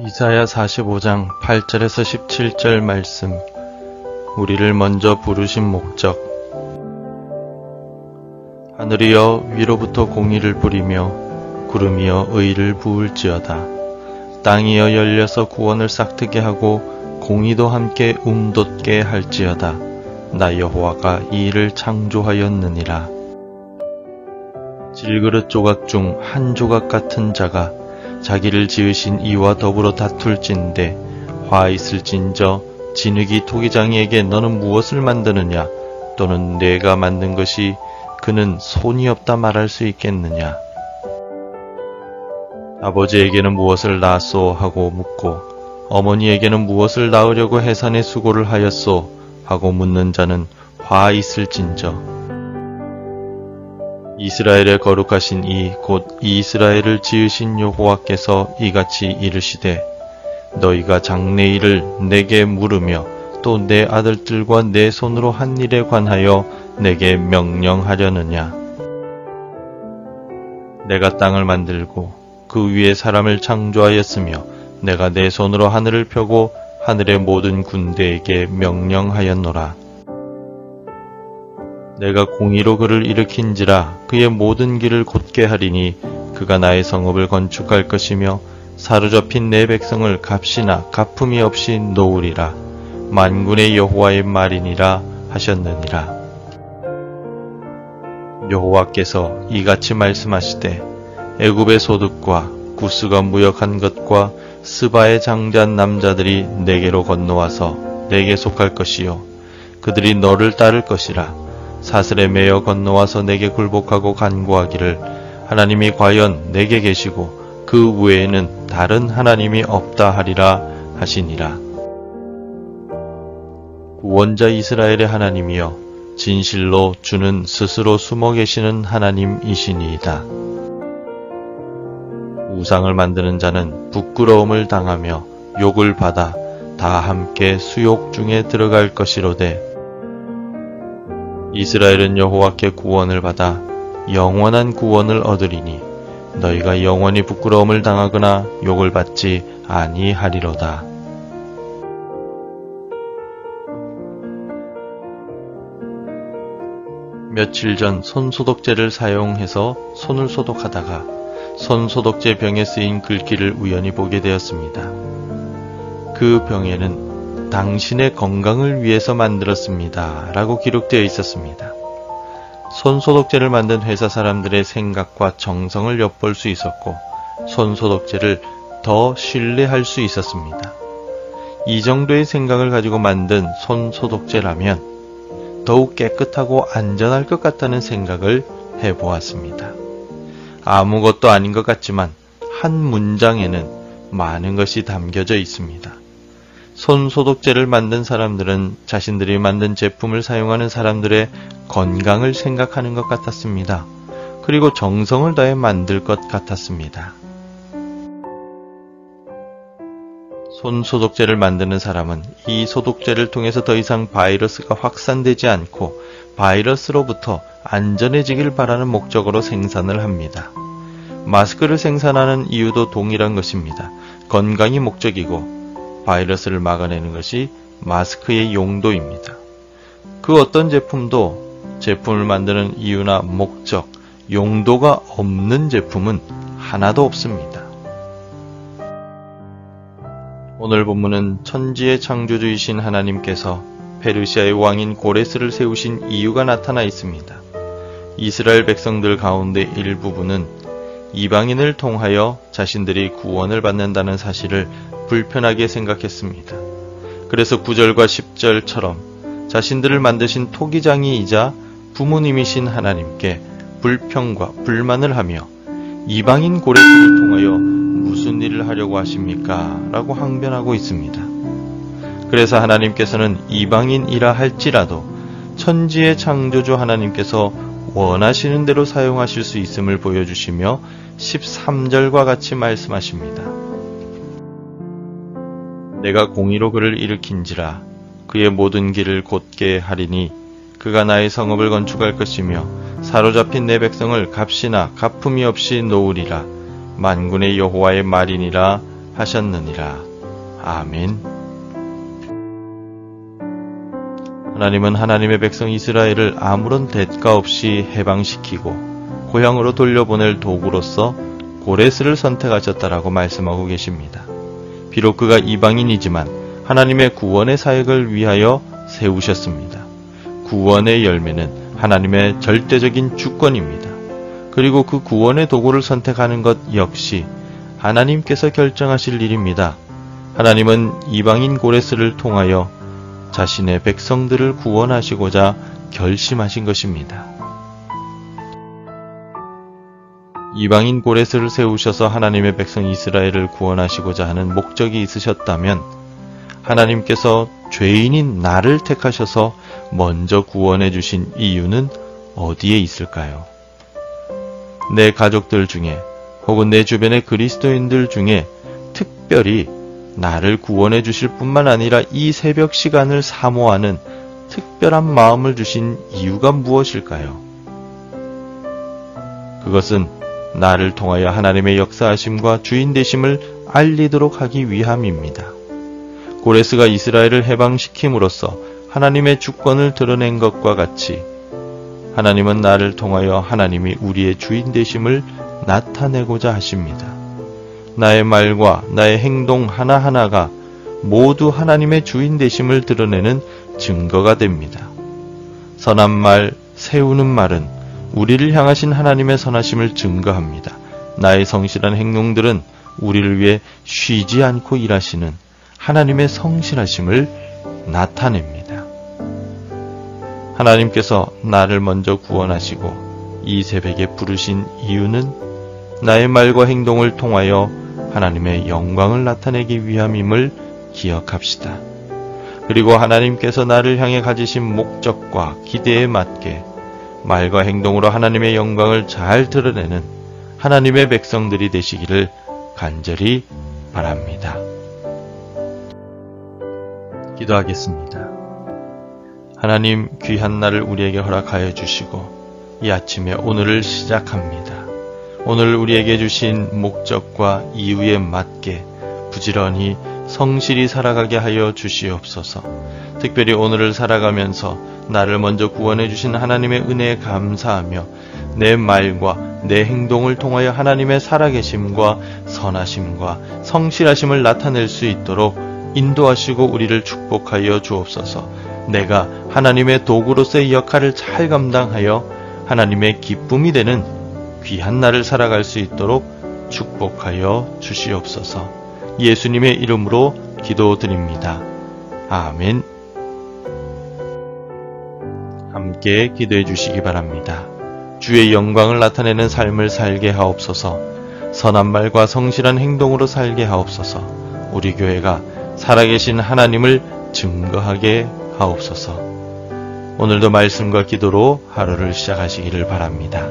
이사야 45장 8절에서 17절 말씀. 우리를 먼저 부르신 목적. 하늘이여 위로부터 공의를 뿌리며 구름이여 의를 부을지어다. 땅이여 열려서 구원을 싹트게 하고 공의도 함께 돋게 할지어다. 나 여호와가 이 일을 창조하였느니라. 질그릇 조각 중 한 조각 같은 자가 자기를 지으신 이와 더불어 다툴진대 화 있을진저 진흙이 토기장이에게 너는 무엇을 만드느냐 또는 내가 만든 것이 그는 손이 없다 말할 수 있겠느냐. 아버지에게는 무엇을 낳았소 하고 묻고 어머니에게는 무엇을 낳으려고 해산의 수고를 하였소 하고 묻는 자는 화 있을진저. 이스라엘의 거룩하신 이 곧 이스라엘을 지으신 여호와께서 이같이 이르시되 너희가 장래일을 내게 물으며 또 내 아들들과 내 손으로 한 일에 관하여 내게 명령하려느냐. 내가 땅을 만들고 그 위에 사람을 창조하였으며 내가 내 손으로 하늘을 펴고 하늘의 모든 군대에게 명령하였노라. 내가 공의로 그를 일으킨지라 그의 모든 길을 곧게 하리니 그가 나의 성읍을 건축할 것이며 사로잡힌 내 백성을 값이나 갚음이 없이 놓으리라. 만군의 여호와의 말이니라 하셨느니라. 여호와께서 이같이 말씀하시되 애굽의 소득과 구스가 무역한 것과 스바의 장자한 남자들이 내게로 건너와서 내게 속할 것이요 그들이 너를 따를 것이라. 사슬에 매여 건너와서 내게 굴복하고 간구하기를 하나님이 과연 내게 계시고 그 외에는 다른 하나님이 없다 하리라 하시니라. 구원자 이스라엘의 하나님이여 진실로 주는 스스로 숨어 계시는 하나님이시니이다. 우상을 만드는 자는 부끄러움을 당하며 욕을 받아 다 함께 수욕 중에 들어갈 것이로되 이스라엘은 여호와께 구원을 받아 영원한 구원을 얻으리니 너희가 영원히 부끄러움을 당하거나 욕을 받지 아니하리로다. 며칠 전 손소독제를 사용해서 손을 소독하다가 손소독제 병에 쓰인 글귀를 우연히 보게 되었습니다. 그 병에는 당신의 건강을 위해서 만들었습니다 라고 기록되어 있었습니다. 손소독제를 만든 회사 사람들의 생각과 정성을 엿볼 수 있었고 손소독제를 더 신뢰할 수 있었습니다. 이 정도의 생각을 가지고 만든 손소독제라면 더욱 깨끗하고 안전할 것 같다는 생각을 해보았습니다. 아무것도 아닌 것 같지만 한 문장에는 많은 것이 담겨져 있습니다. 손소독제를 만든 사람들은 자신들이 만든 제품을 사용하는 사람들의 건강을 생각하는 것 같았습니다. 그리고 정성을 다해 만들 것 같았습니다. 손소독제를 만드는 사람은 이 소독제를 통해서 더 이상 바이러스가 확산되지 않고 바이러스로부터 안전해지길 바라는 목적으로 생산을 합니다. 마스크를 생산하는 이유도 동일한 것입니다. 건강이 목적이고 바이러스를 막아내는 것이 마스크의 용도입니다. 그 어떤 제품도 제품을 만드는 이유나 목적, 용도가 없는 제품은 하나도 없습니다. 오늘 본문은 천지의 창조주이신 하나님께서 페르시아의 왕인 고레스를 세우신 이유가 나타나 있습니다. 이스라엘 백성들 가운데 일부분은 이방인을 통하여 자신들이 구원을 받는다는 사실을 불편하게 생각했습니다. 그래서 9절과 10절처럼 자신들을 만드신 토기장이이자 부모님이신 하나님께 불평과 불만을 하며 이방인 고레스를 통하여 무슨 일을 하려고 하십니까? 라고 항변하고 있습니다. 그래서 하나님께서는 이방인이라 할지라도 천지의 창조주 하나님께서 원하시는 대로 사용하실 수 있음을 보여주시며 13절과 같이 말씀하십니다. 내가 공의로 그를 일으킨지라 그의 모든 길을 곧게 하리니 그가 나의 성읍을 건축할 것이며 사로잡힌 내 백성을 값이나 갚음이 없이 놓으리라. 만군의 여호와의 말이니라 하셨느니라. 아멘. 하나님은 하나님의 백성 이스라엘을 아무런 대가 없이 해방시키고 고향으로 돌려보낼 도구로서 고레스를 선택하셨다라고 말씀하고 계십니다. 비록 그가 이방인이지만 하나님의 구원의 사역을 위하여 세우셨습니다. 구원의 열매는 하나님의 절대적인 주권입니다. 그리고 그 구원의 도구를 선택하는 것 역시 하나님께서 결정하실 일입니다. 하나님은 이방인 고레스를 통하여 자신의 백성들을 구원하시고자 결심하신 것입니다. 이방인 고레스를 세우셔서 하나님의 백성 이스라엘을 구원하시고자 하는 목적이 있으셨다면 하나님께서 죄인인 나를 택하셔서 먼저 구원해 주신 이유는 어디에 있을까요? 내 가족들 중에 혹은 내 주변의 그리스도인들 중에 특별히 나를 구원해 주실 뿐만 아니라 이 새벽 시간을 사모하는 특별한 마음을 주신 이유가 무엇일까요? 그것은 나를 통하여 하나님의 역사하심과 주인 되심을 알리도록 하기 위함입니다. 고레스가 이스라엘을 해방시킴으로써 하나님의 주권을 드러낸 것과 같이 하나님은 나를 통하여 하나님이 우리의 주인 되심을 나타내고자 하십니다. 나의 말과 나의 행동 하나하나가 모두 하나님의 주인 되심을 드러내는 증거가 됩니다. 선한 말, 세우는 말은 우리를 향하신 하나님의 선하심을 증거합니다. 나의 성실한 행동들은 우리를 위해 쉬지 않고 일하시는 하나님의 성실하심을 나타냅니다. 하나님께서 나를 먼저 구원하시고 이 새벽에 부르신 이유는 나의 말과 행동을 통하여 하나님의 영광을 나타내기 위함임을 기억합시다. 그리고 하나님께서 나를 향해 가지신 목적과 기대에 맞게 말과 행동으로 하나님의 영광을 잘 드러내는 하나님의 백성들이 되시기를 간절히 바랍니다. 기도하겠습니다. 하나님, 귀한 날을 우리에게 허락하여 주시고 이 아침에 오늘을 시작합니다. 오늘 우리에게 주신 목적과 이유에 맞게 부지런히 성실히 살아가게 하여 주시옵소서. 특별히 오늘을 살아가면서 나를 먼저 구원해 주신 하나님의 은혜에 감사하며 내 말과 내 행동을 통하여 하나님의 살아계심과 선하심과 성실하심을 나타낼 수 있도록 인도하시고 우리를 축복하여 주옵소서. 내가 하나님의 도구로서의 역할을 잘 감당하여 하나님의 기쁨이 되는 귀한 날을 살아갈 수 있도록 축복하여 주시옵소서. 예수님의 이름으로 기도드립니다. 아멘. 함께 기도해 주시기 바랍니다. 주의 영광을 나타내는 삶을 살게 하옵소서. 선한 말과 성실한 행동으로 살게 하옵소서. 우리 교회가 살아계신 하나님을 증거하게 하옵소서. 오늘도 말씀과 기도로 하루를 시작하시기를 바랍니다.